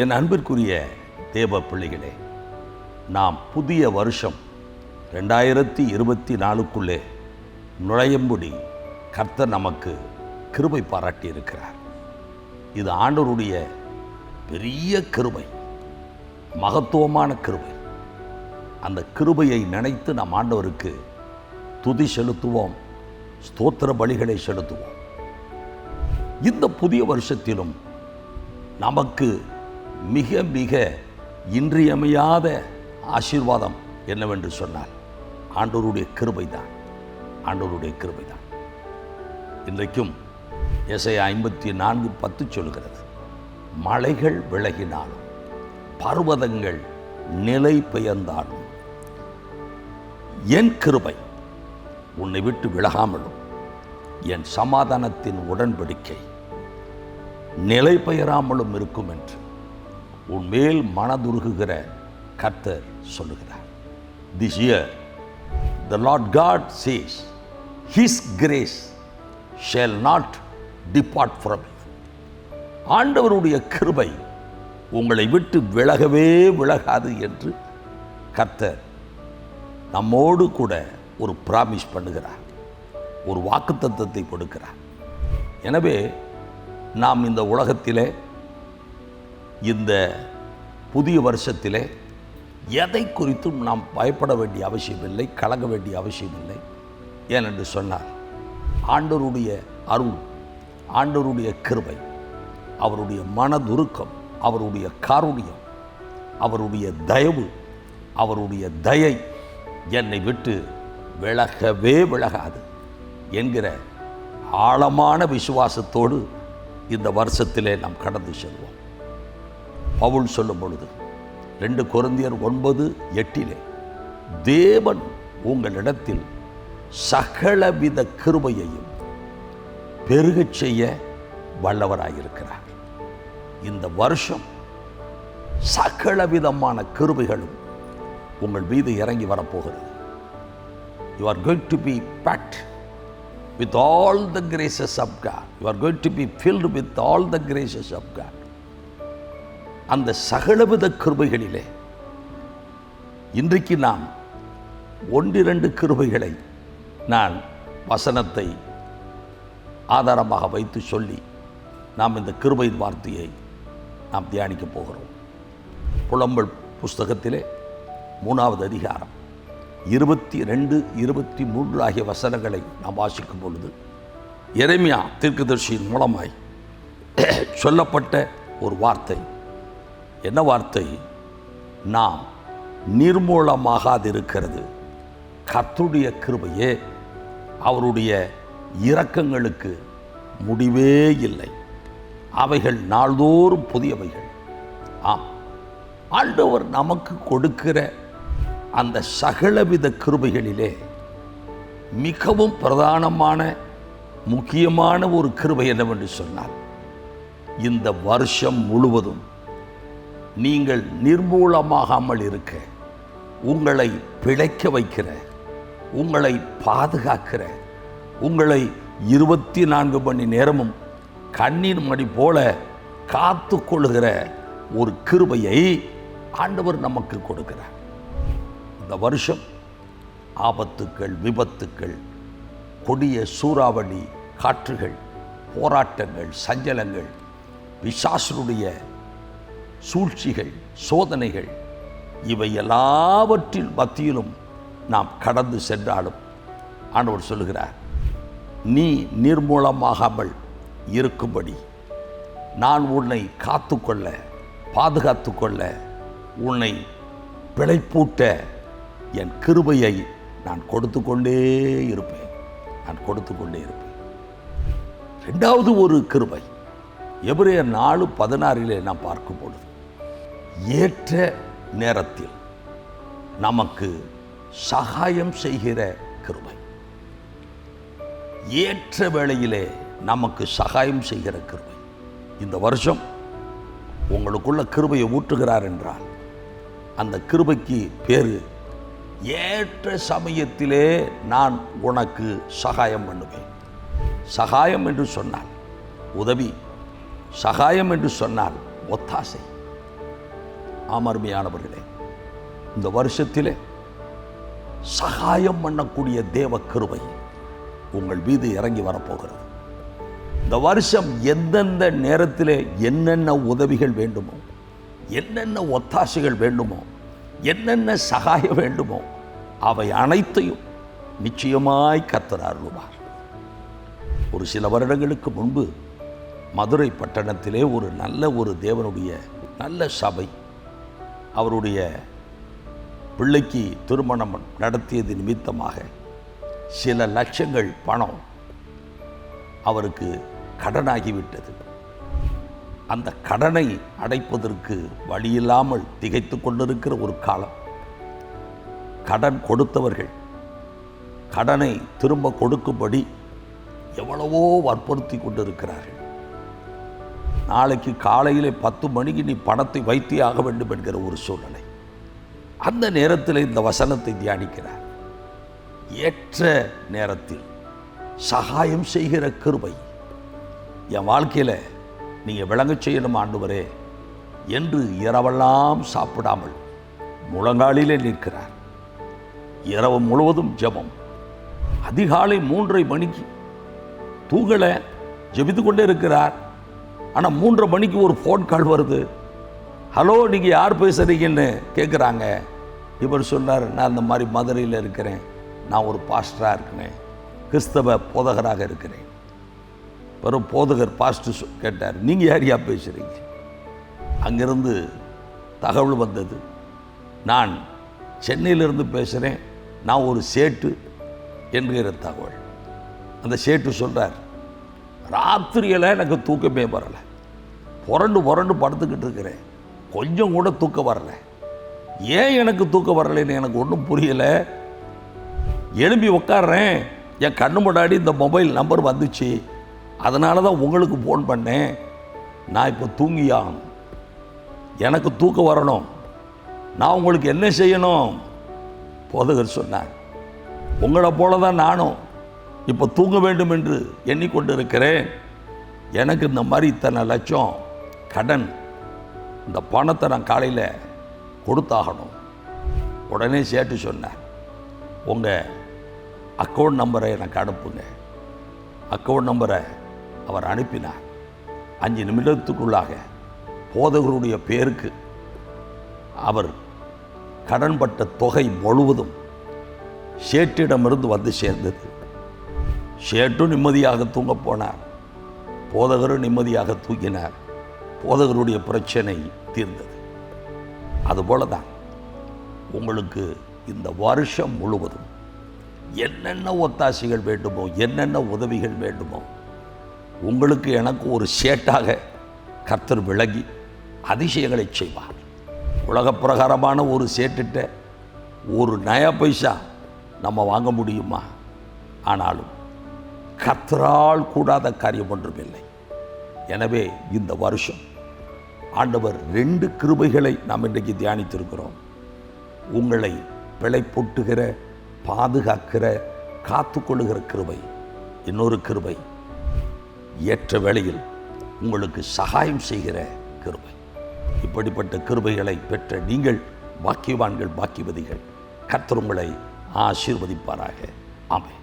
என் அன்பிற்குரிய தேவ பிள்ளைகளே, நாம் புதிய வருஷம் 2024க்குள்ளே நுழையும்படி கர்த்தர் நமக்கு கிருபை பாராட்டி இருக்கிறார். இது ஆண்டவருடைய பெரிய கிருபை, மகத்துவமான கிருபை. அந்த கிருபையை நினைத்து நாம் ஆண்டவருக்கு துதி செலுத்துவோம், ஸ்தோத்திர பலிகளை செலுத்துவோம். இந்த புதிய வருஷத்திலும் நமக்கு மிக மிக இன்றியமையாத ஆசீர்வாதம் என்னவென்று சொன்னால் ஆண்டவருடைய கிருபை தான். ஆண்டவருடைய கிருபை தான். இன்றைக்கும் எசையா 54:10 சொல்கிறது, மலைகள் விலகினாலும் பர்வதங்கள் நிலை பெயர்ந்தாலும் என் கிருபை உன்னை விட்டு விலகாமலும் என் சமாதானத்தின் உடன்படிக்கை நிலை பெயராமலும் இருக்கும் என்று உன்மேல் மனதுருகுகிற கர்த்தர் சொல்லுகிறார். This year the Lord God says, His grace shall not depart from you. ஆண்டவருடைய கிருபை உங்களை விட்டு விலகவே விலகாது என்று கர்த்தர் நம்மோடு கூட ஒரு பிராமிஸ் பண்ணுகிறார், ஒரு வாக்குத்தத்தத்தை கொடுக்கிறார். எனவே நாம் இந்த உலகத்திலே, இந்த புதிய வருஷத்திலே எதை குறித்தும் நாம் பயப்பட வேண்டிய அவசியமில்லை, கலங்க வேண்டிய அவசியமில்லை. ஏனென்று சொன்னால் ஆண்டவருடைய அருள், ஆண்டவருடைய கிருபை, அவருடைய மனதுருக்கம், அவருடைய காருண்யம், அவருடைய தயவு, அவருடைய தயை என்னை விட்டு விலகவே விலகாது என்கிற ஆழமான விசுவாசத்தோடு இந்த வருஷத்திலே நாம் கடந்து செல்வோம். பவுல் சொல்லும் பொழுது 2 கொரிந்தியர் 9:8 தேவன் உங்களிடத்தில் சகலவித கிருபையையும் பெருகச் செய்ய வல்லவராயிருக்கிறார். இந்த வருஷம் சகலவிதமான கிருபைகளும் உங்கள் மீது இறங்கி வரப்போகிறது. You are going to be packed with all the graces of God. You are going to be filled with all the graces of God. அந்த சகலவித கிருபைகளிலே இன்றைக்கு நாம் 1-2 கிருபைகளை நான் வசனத்தை ஆதாரமாக வைத்து சொல்லி நாம் இந்த கிருபையின் வார்த்தையை நாம் தியானிக்க போகிறோம். புலம்பல் புஸ்தகத்திலே 3வது அதிகாரம் 22-23 ஆகிய வசனங்களை நாம் வாசிக்கும் பொழுது எரேமியா தீர்க்கதரிசியின் மூலமாய் சொல்லப்பட்ட ஒரு வார்த்தை. என்ன வார்த்தை? நாம் நிர்மூலமாகாதிருக்கிறது கர்த்தருடைய கிருபையே, அவருடைய இரக்கங்களுக்கு முடிவே இல்லை, அவைகள் நாள்தோறும் புதியவைகள். ஆம், ஆண்டவர் நமக்கு கொடுக்கிற அந்த சகலவித கிருபைகளிலே மிகவும் பிரதானமான முக்கியமான ஒரு கிருபை என்னவென்று சொன்னால், இந்த வருஷம் முழுவதும் நீங்கள் நிர்மூலமாகாமல் இருக்க, உங்களை பிழைக்க வைக்கிற, உங்களை பாதுகாக்கிற, உங்களை 24 மணி நேரமும் கண்ணீர் மணி போல காத்து கொள்ளுகிற ஒரு கிருபையை ஆண்டவர் நமக்கு கொடுக்கிறார். இந்த வருஷம் ஆபத்துக்கள், விபத்துக்கள், கொடிய சூறாவளி காற்றுகள், போராட்டங்கள், சஞ்சலங்கள், பிசாசுடைய சூழ்ச்சிகள், சோதனைகள், இவை எல்லாவற்றின் மத்தியிலும் நாம் கடந்து சென்றாலும் ஆண்டவர் சொல்லுகிறார், நீ நிர்மூலமாகாமல் இருக்கும்படி நான் உன்னை காத்துக்கொள்ள, பாதுகாத்து கொள்ள, உன்னை பிழைப்பூட்ட என் கிருபையை நான் கொடுத்து கொண்டே இருப்பேன். நான் கொடுத்து கொண்டே இருப்பேன். 2வது ஒரு கிருபை எபிரேயர் 4:16 நாம் பார்க்கும் பொழுது, ஏற்ற நேரத்தில் நமக்கு சகாயம் செய்கிற கிருபை. ஏற்ற வேளையிலே நமக்கு சகாயம் செய்கிற கிருபை. இந்த வருஷம் உங்களுக்குள்ள கிருபையை ஊற்றுகிறார் என்றால் அந்த கிருபைக்கு பேரு ஏற்ற சமயத்திலே நான் உனக்கு சகாயம் பண்ணுவேன். சகாயம் என்று சொன்னால் உதவி, சகாயம் என்று சொன்னால் ஒத்தாசை, அருமையானவர்களே, இந்த வருஷத்திலே சகாயம் பண்ணக்கூடிய தேவ கிருபை உங்கள் மீது இறங்கி வரப்போகிறது. இந்த வருஷம் எந்தெந்த நேரத்திலே என்னென்ன உதவிகள் வேண்டுமோ, என்னென்ன ஒத்தாசைகள் வேண்டுமோ, என்னென்ன சகாயம் வேண்டுமோ, அவை அனைத்தையும் நிச்சயமாய் கர்த்தர் அருளுவார். ஒரு சில வருடங்களுக்கு முன்பு மதுரை பட்டணத்திலே ஒரு தேவனுடைய நல்ல சபை அவருடைய பிள்ளைக்கு திருமணம் நடத்தியது நிமித்தமாக சில லட்சங்கள் பணம் அவருக்கு கடனாகிவிட்டது. அந்த கடனை அடைப்பதற்கு வழியில்லாமல் திகைத்து கொண்டிருக்கிற ஒரு காலம். கடன் கொடுத்தவர்கள் கடனை திரும்ப கொடுக்கும்படி எவ்வளவோ வற்புறுத்தி கொண்டிருக்கிறார்கள். நாளைக்கு காலையில் 10 மணிக்கு நீ பணத்தை வைத்தே ஆக வேண்டும் என்கிற ஒரு சூழ்நிலை. அந்த நேரத்தில் இந்த வசனத்தை தியானிக்கிறார். ஏற்ற நேரத்தில் சகாயம் செய்கிற கிருபை என் வாழ்க்கையில் நீங்கள் விளங்க செய்யணும் ஆண்டவரே என்று இரவெல்லாம் சாப்பிடாமல் முழங்காலிலே நிற்கிறார். இரவு முழுவதும் ஜெபம். அதிகாலை 3:30 மணிக்கு தூங்கலை, ஜெபித்து கொண்டே இருக்கிறார். ஆனால் 3:30 மணிக்கு ஒரு ஃபோன் கால் வருது. ஹலோ, நீங்கள் யார் பேசுகிறீங்கன்னு கேட்குறாங்க. இவர் சொன்னார், நான் இந்த மாதிரி மதுரையில் இருக்கிறேன், நான் ஒரு பாஸ்டராக இருக்கிறேன், கிறிஸ்தவ போதகராக இருக்கிறேன். வெறும் போதகர் பாஸ்டர் கேட்டார், நீங்கள் யார் பேசுகிறீங்க? அங்கிருந்து தகவல் வந்தது, நான் சென்னையிலிருந்து பேசுகிறேன், நான் ஒரு சேட்டு என்கிற தகவல். அந்த சேட்டு சொல்கிறார், ராத்திரியில் எனக்கு தூக்கமே வரலை, புரண்டு படுத்துக்கிட்டு இருக்கிறேன், கொஞ்சம் கூட தூக்கம் வரலை. ஏன் எனக்கு தூக்கம் வரலைன்னு எனக்கு ஒன்றும் புரியலை. எழுப்பி உட்கார்றேன், என் கண்ணு முன்னாடி இந்த மொபைல் நம்பர் வந்துச்சு, அதனால தான் உங்களுக்கு ஃபோன் பண்ணேன். நான் இப்போ தூங்கியாகணும், எனக்கு தூக்கம் வரணும், நான் உங்களுக்கு என்ன செய்யணும்? போதகர் சொன்னார், உங்களை போல தான் நானும் இப்போ தூங்க வேண்டும் என்று எண்ணிக்கொண்டு இருக்கிறேன். எனக்கு இந்த மாதிரி இத்தனை லட்சம் கடன், இந்த பணத்தை நான் காலையில் கொடுத்தாகணும். உடனே சேட்டு சொன்னார், உங்கள் அக்கௌண்ட் நம்பரை எனக்கு அனுப்புங்க. அக்கௌண்ட் நம்பரை அவர் அனுப்பினார். 5 நிமிடத்துக்குள்ளாக போதகருடைய பேருக்கு அவர் கடன்பட்ட தொகை முழுவதும் சேட்டிடமிருந்து வந்து சேர்ந்தது. சேட்டும் நிம்மதியாக தூங்க போனார், போதகரும் நிம்மதியாக தூங்கினார். போதகருடைய பிரச்சனை தீர்ந்தது. அதுபோல தான் உங்களுக்கு இந்த வருஷம் முழுவதும் என்னென்ன ஒத்தாசைகள் வேண்டுமோ, என்னென்ன உதவிகள் வேண்டுமோ, உங்களுக்கு எனக்கு ஒரு சேட்டாக கர்த்தர் விளங்கி அதிசயங்களை செய்வார். உலக பிரகாரமான ஒரு சேட்டிட்ட ஒரு நயா பைசா நம்ம வாங்க முடியுமா? ஆனாலும் கர்த்தரால் கூடாத காரியம் ஒன்றுமில்லை. எனவே இந்த வருஷம் ஆண்டவர் 2 கிருபைகளை நாம் இன்றைக்கு தியானித்திருக்கிறோம். உங்களை பிழைப்பொட்டுகிற, பாதுகாக்கிற, காத்துக்கொள்ளுகிற கிருபை. இன்னொரு கிருபை, ஏற்ற வேளையில் உங்களுக்கு சகாயம் செய்கிற கிருபை. இப்படிப்பட்ட கிருபைகளை பெற்ற நீங்கள் பாக்கியவான்கள், பாக்கியவதிகள். கர்த்தர் உங்களை ஆசீர்வதிப்பாராக. ஆமென்.